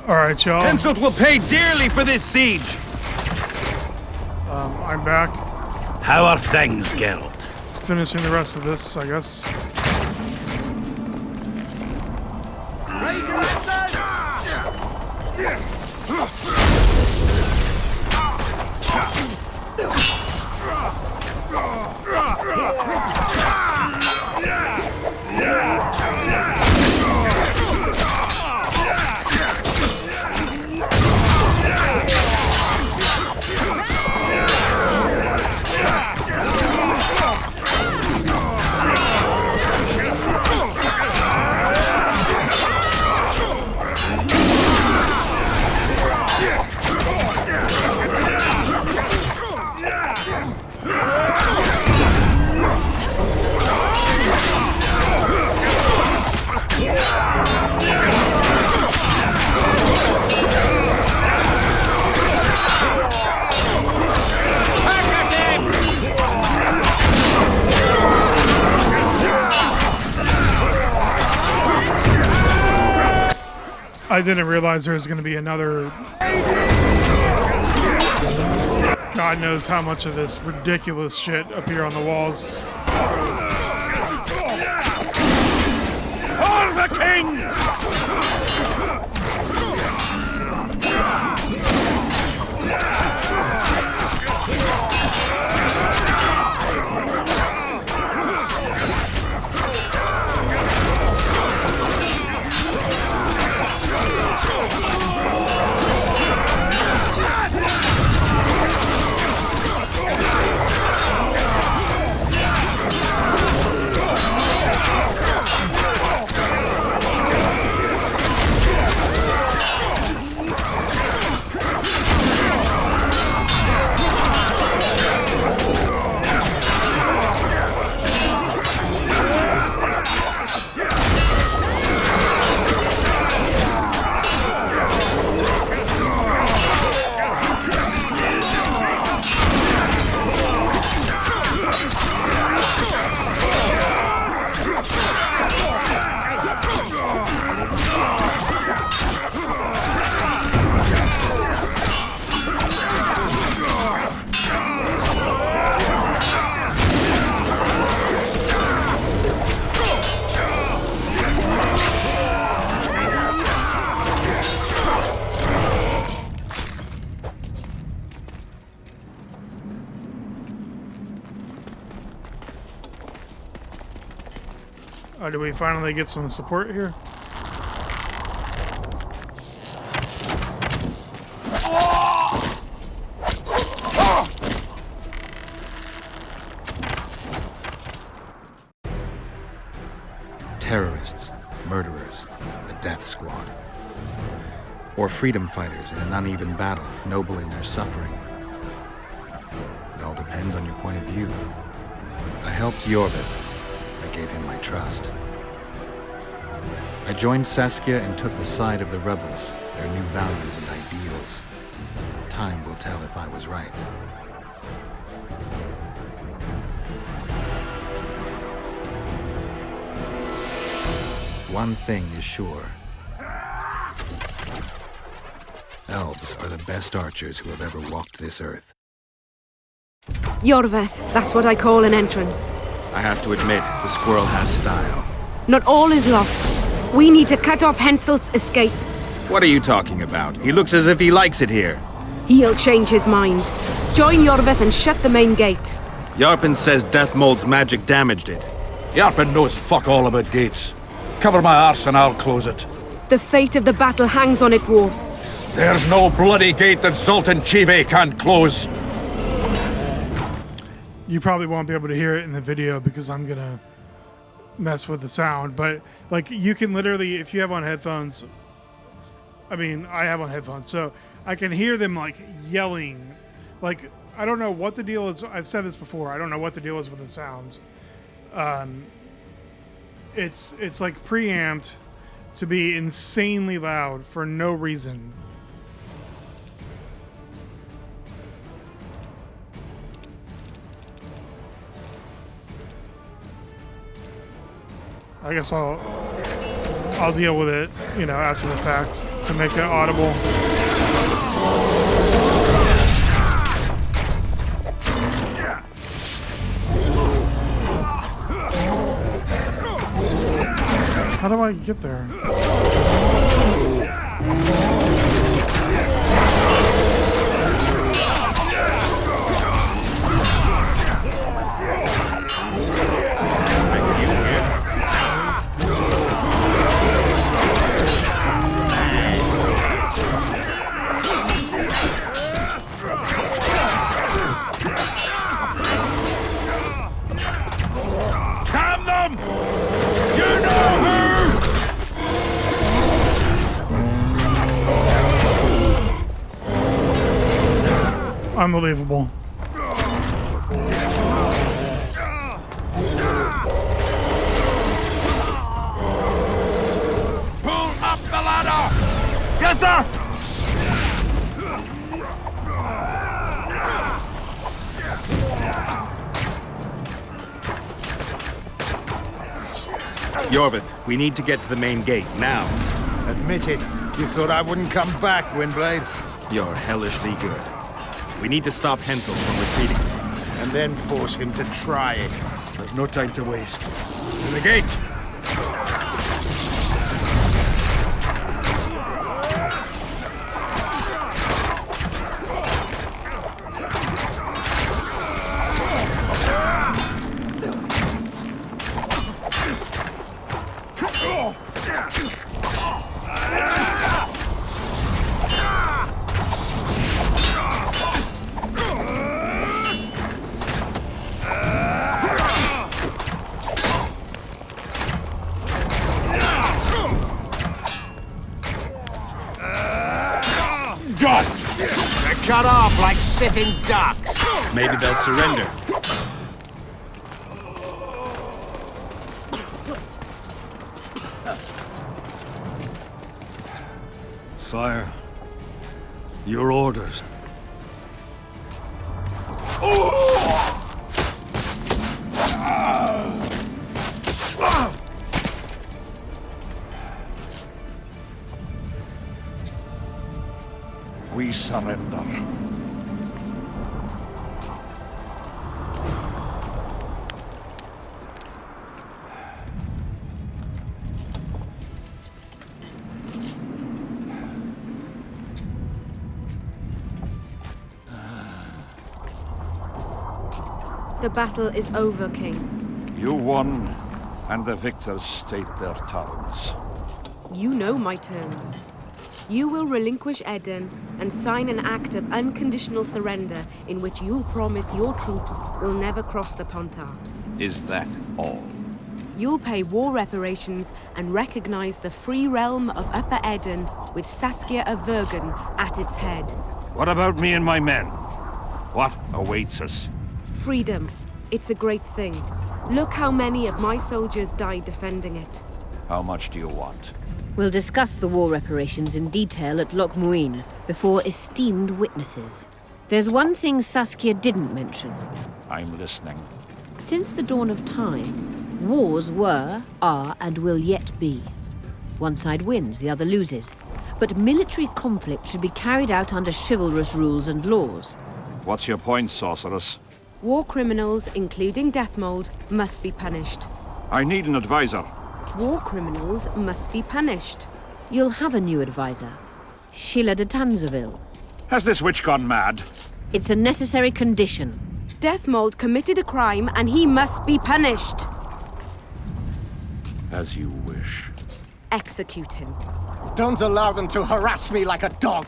Alright, y'all. Henselt will pay dearly for this siege. I'm back. How are things, Geralt? Finishing the rest of this, I guess. Raise your answers! I didn't realize there was going to be another... God knows how much of this ridiculous shit up here on the walls. For the king! Do we finally get some support here? Terrorists, murderers, a death squad. Or freedom fighters in an uneven battle, noble in their suffering. It all depends on your point of view. I helped Yorvith. I gave him my trust. I joined Saskia and took the side of the rebels, their new values and ideals. Time will tell if I was right. One thing is sure. Elves are the best archers who have ever walked this earth. Yorvith, that's what I call an entrance. I have to admit, the squirrel has style. Not all is lost. We need to cut off Henselt's escape. What are you talking about? He looks as if he likes it here. He'll change his mind. Join Yorvith and shut the main gate. Yarpen says Deathmold's magic damaged it. Yarpen knows fuck all about gates. Cover my arse and I'll close it. The fate of the battle hangs on it, Dwarf. There's no bloody gate that Zoltan Chive can't close. You probably won't be able to hear it in the video because I'm gonna mess with the sound, but like you can literally, if you have on headphones, I mean, I have on headphones, so I can hear them like yelling. Like, I don't know what the deal is. I've said this before. I don't know what the deal is with the sounds. It's like preamped to be insanely loud for no reason. I guess I'll I'll deal with it, you know, after the fact to make it audible. How do I get there? Damn them! You know who! Unbelievable. Pull up the ladder! Yes, sir! Yorvith, we need to get to the main gate, now. Admit it. You thought I wouldn't come back, Windblade? You're hellishly good. We need to stop Hensel from retreating. And then force him to try it. There's no time to waste. To the gate! Done! They're cut off like sitting ducks. Maybe they'll surrender. Sire, your orders. We surrender. The battle is over, King. You won, and the victors state their terms. You know my terms. You will relinquish Eden and sign an act of unconditional surrender in which you'll promise your troops will never cross the Pontar. Is that all? You'll pay war reparations and recognize the free realm of Upper Eden with Saskia of Vergen at its head. What about me and my men? What awaits us? Freedom. It's a great thing. Look how many of my soldiers died defending it. How much do you want? We'll discuss the war reparations in detail at Loch Muin before esteemed witnesses. There's one thing Saskia didn't mention. I'm listening. Since the dawn of time, wars were, are, and will yet be. One side wins, the other loses. But military conflict should be carried out under chivalrous rules and laws. What's your point, sorceress? War criminals, including Deathmold, must be punished. I need an advisor. War criminals must be punished. You'll have a new advisor, Sheila de Tanzaville. Has this witch gone mad? It's a necessary condition. Deathmold committed a crime and he must be punished. As you wish. Execute him. Don't allow them to harass me like a dog.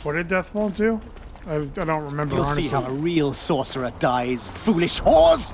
What did Deathmold do? I don't remember, You'll honestly. see how a real sorcerer dies, foolish whores!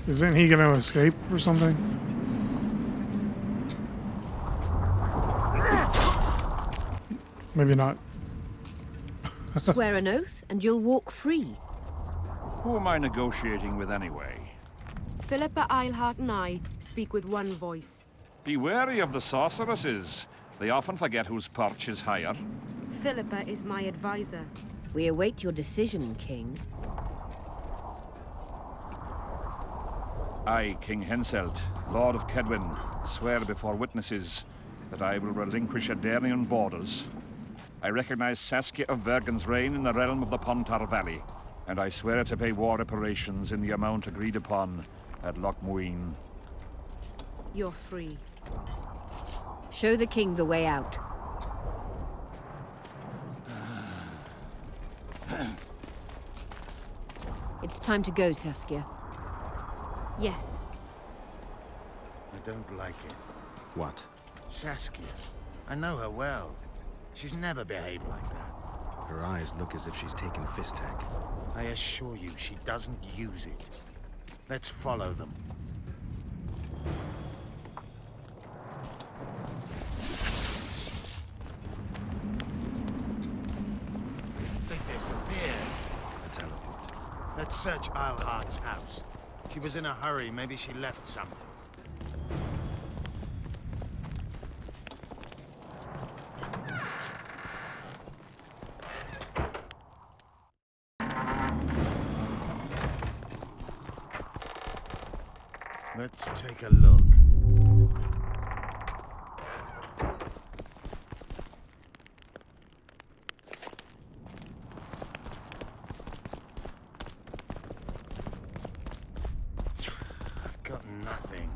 Isn't he gonna escape or something? Maybe not. Swear an oath and you'll walk free. Who am I negotiating with anyway? Philippa Eilhart and I speak with one voice. Be wary of the sorceresses. They often forget whose perch is higher. Philippa is my advisor. We await your decision, King. I, King Henselt, Lord of Kedwin, swear before witnesses that I will relinquish Adernian borders. I recognize Saskia of Vergen's reign in the realm of the Pontar Valley, and I swear to pay war reparations in the amount agreed upon at Loch Muin. You're free. Show the king the way out. It's time to go, Saskia. Yes. I don't like it. What? Saskia. I know her well. She's never behaved like that. Her eyes look as if she's taken Fistak. I assure you, she doesn't use it. Let's follow them. They disappeared. A teleport. Let's search Eilhart's house. She was in a hurry. Maybe she left something. Let's take a look. I've got nothing,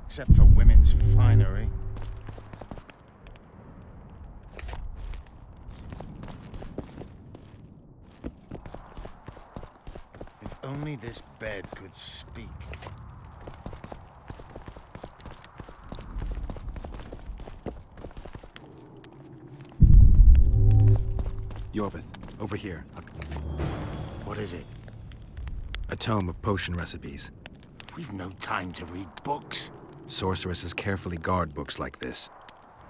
except for women's finery. If only this bed could speak. Yorvith, over here. What is it? A tome of potion recipes. We've no time to read books. Sorceresses carefully guard books like this.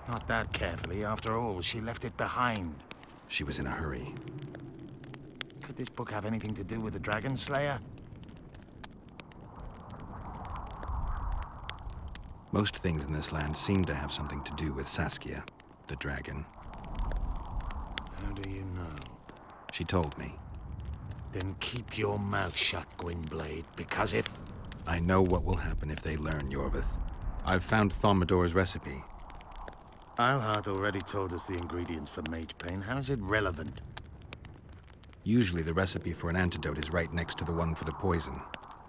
Not that carefully. After all, she left it behind. She was in a hurry. Could this book have anything to do with the Dragon Slayer? Most things in this land seem to have something to do with Saskia, the dragon. How do you know? She told me. Then keep your mouth shut, Gwynblade, because if... I know what will happen if they learn, Yorvith. I've found Thaumadour's recipe. Eilhart already told us the ingredients for mage pain. How's it relevant? Usually the recipe for an antidote is right next to the one for the poison.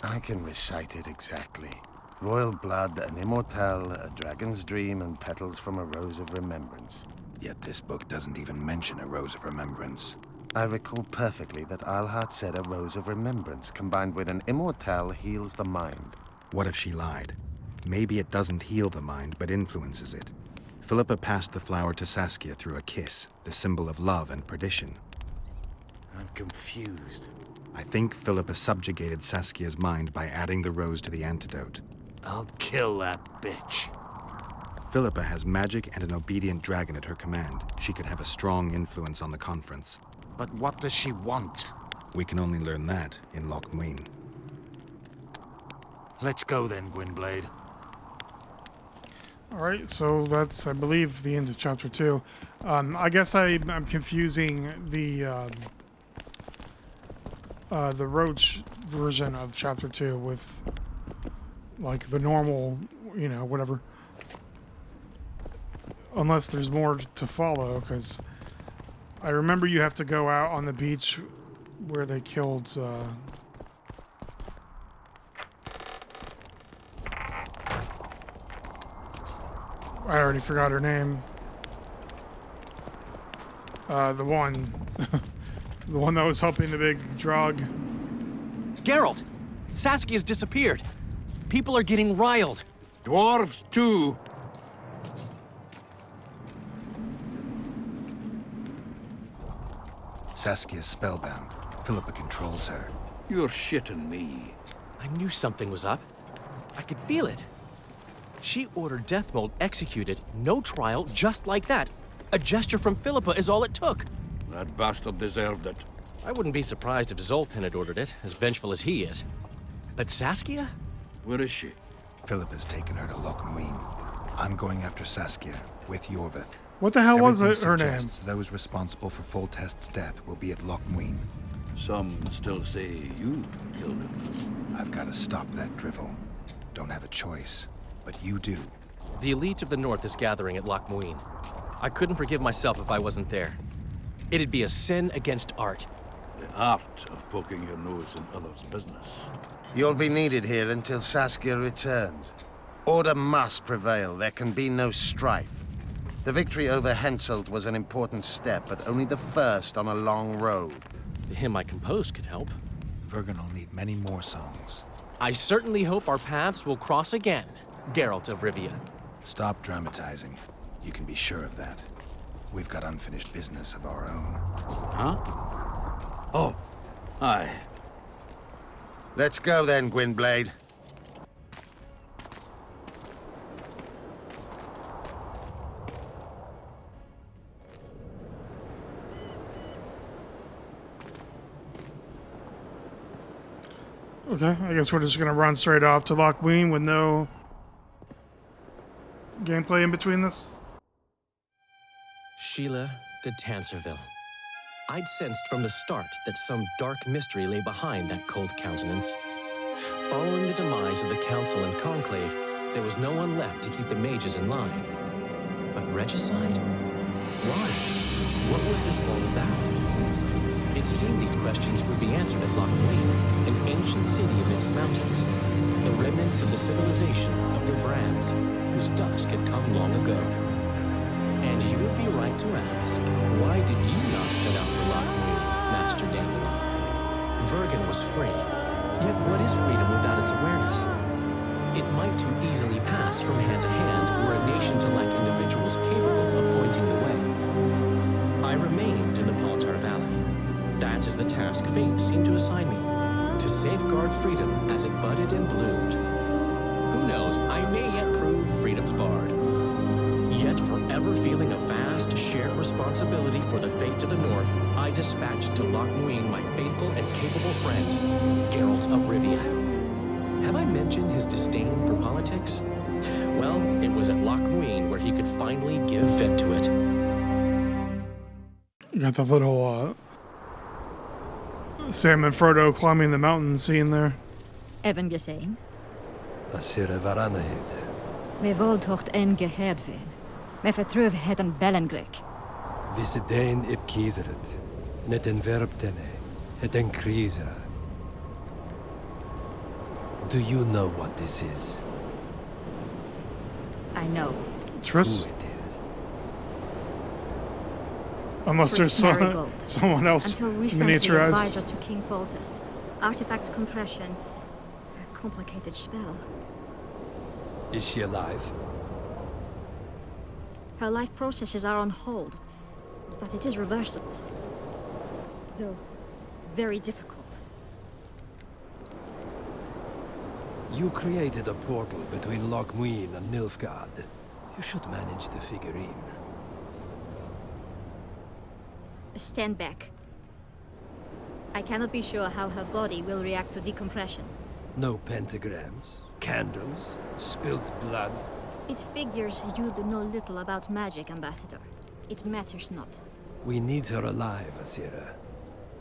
I can recite it exactly. Royal blood, an immortelle, a dragon's dream, and petals from a rose of remembrance. Yet this book doesn't even mention a rose of remembrance. I recall perfectly that Eilhart said a rose of remembrance combined with an immortelle heals the mind. What if she lied? Maybe it doesn't heal the mind, but influences it. Philippa passed the flower to Saskia through a kiss, the symbol of love and perdition. I'm confused. I think Philippa subjugated Saskia's mind by adding the rose to the antidote. I'll kill that bitch. Philippa has magic and an obedient dragon at her command. She could have a strong influence on the conference. But what does she want? We can only learn that in Loch Muin. Let's go then, Gwynblade. All right, so that's, I believe, the end of chapter 2. I guess I'm confusing the Roach version of chapter 2 with, like, the normal, you know, whatever. Unless there's more to follow, because I remember you have to go out on the beach where they killed... I already forgot her name. The one... the one that was helping the big drug. Geralt! Saskia's disappeared. People are getting riled. Dwarves, too. Saskia's spellbound. Philippa controls her. You're shitting me. I knew something was up. I could feel it. She ordered Deathmold executed, no trial, just like that. A gesture from Philippa is all it took. That bastard deserved it. I wouldn't be surprised if Zoltan had ordered it, as vengeful as he is. But Saskia? Where is she? Philippa's taken her to Loch Muin. I'm going after Saskia, with Yorvith. What the hell was Everything her name? suggests those responsible for Foltest's death will be at Loch Muin. Some still say you killed him. I've got to stop that drivel. Don't have a choice, but you do. The elite of the North is gathering at Loch Muin. I couldn't forgive myself if I wasn't there. It'd be a sin against art. The art of poking your nose in others' business. You'll be needed here until Saskia returns. Order must prevail. There can be no strife. The victory over Henselt was an important step, but only the first on a long road. The hymn I composed could help. Vergen will need many more songs. I certainly hope our paths will cross again, Geralt of Rivia. Stop dramatizing. You can be sure of that. We've got unfinished business of our own. Huh? Oh, aye. Let's go then, Gwynblade. Okay, I guess we're just gonna run straight off to Loch Muin with no gameplay in between this. Sheila de Tanserville. I'd sensed from the start that some dark mystery lay behind that cold countenance. Following the demise of the Council and Conclave, there was no one left to keep the mages in line. But regicide? Why? What was this all about? It seemed these questions would be answered at Loch Muin, an ancient city amidst mountains, the remnants of the civilization of the Vrans, whose dusk had come long ago. And you would be right to ask, why did you not set out for Loch Muin, Master Dandelion? Vergen was free, yet what is freedom without its awareness? It might too easily pass from hand to hand were a nation to lack individuals capable of pointing the way. I remained in the Paltar Valley. That is the task fate seemed to assign me, to safeguard freedom as it budded and bloomed. Who knows, I may yet prove freedom's bard. Yet forever feeling a vast, shared responsibility for the fate of the North, I dispatched to Loch Muin my faithful and capable friend, Geralt of Rivia. Have I mentioned his disdain for politics? Well, it was at Loch Muin where he could finally give vent to it. You got the little Sam and Frodo climbing the mountain scene there. Even gesehen? Asire varanahid. Me voltocht en geherdveen. Me vertruv het een bellengrek. Visedein ip kiezeret. Net en verbtene. Het en kriza. Do you know what this is? I know. Triss? Who it is? Unless there's Triss Marigold. someone else Until recently miniaturized. advisor to King Foltest. Artifact compression. A complicated spell. Is she alive? Her life processes are on hold, but it is reversible. Though very difficult. You created a portal between Loch Muin and Nilfgaard. You should manage the figurine. Stand back. I cannot be sure how her body will react to decompression. No pentagrams, candles, spilt blood. It figures you do know little about magic, Ambassador. It matters not. We need her alive, Asira.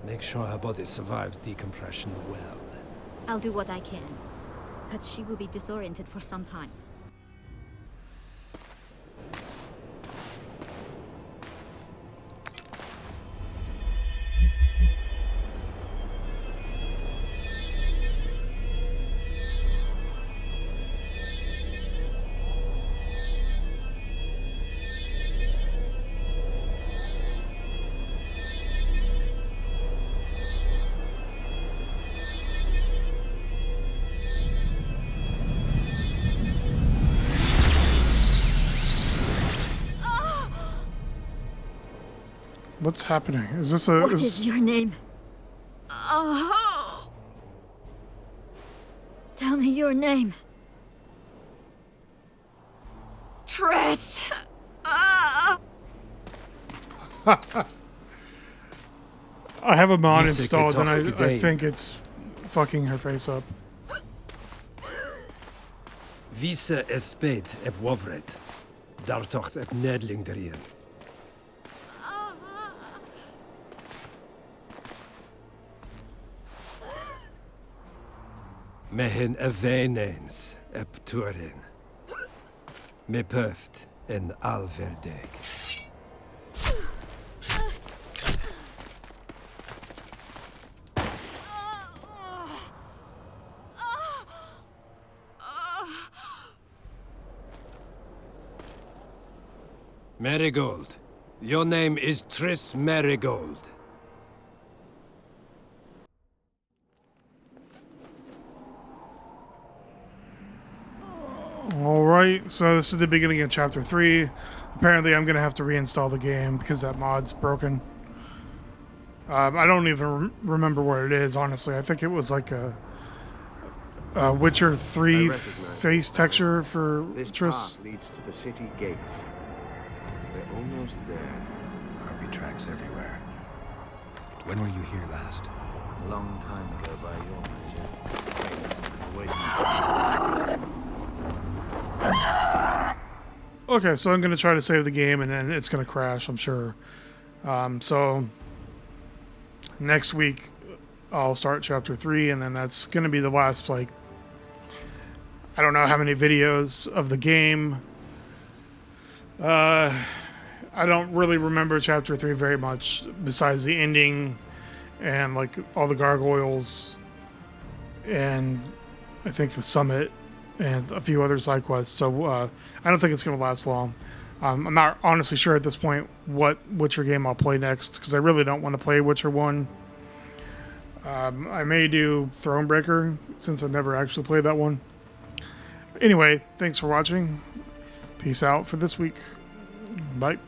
Make sure her body survives decompression well. I'll do what I can. But she will be disoriented for some time. What's happening? Is this a... What is your name? Oh! Tell me your name. Triss! Ah! I have a mod Vise installed and I today. think it's fucking her face up. Vise esped ep wovret. Dartocht ep nedling derien. Mehen evenens epturin. Me pöft en alverdeg. Marigold. Your name is Triss Marigold. Alright, so this is the beginning of chapter 3. Apparently I'm going to have to reinstall the game because that mod's broken. I don't even remember what it is, honestly. I think it was like a Witcher 3 face texture for this Triss. path leads to the city gates. We're almost there. RP tracks everywhere. When were you here last? A long time ago by your measure. Wait, you're wasting time. Okay, so I'm going to try to save the game and then it's going to crash, I'm sure. So next week I'll start chapter 3 and then that's going to be the last, like, I don't know how many videos of the game. I don't really remember chapter 3 very much besides the ending and like all the gargoyles and I think the summit and a few other side quests. So I don't think it's going to last long. I'm not honestly sure at this point what Witcher game I'll play next because I really don't want to play Witcher 1. I may do Thronebreaker since I've never actually played that one. Anyway, thanks for watching. Peace out for this week. Bye.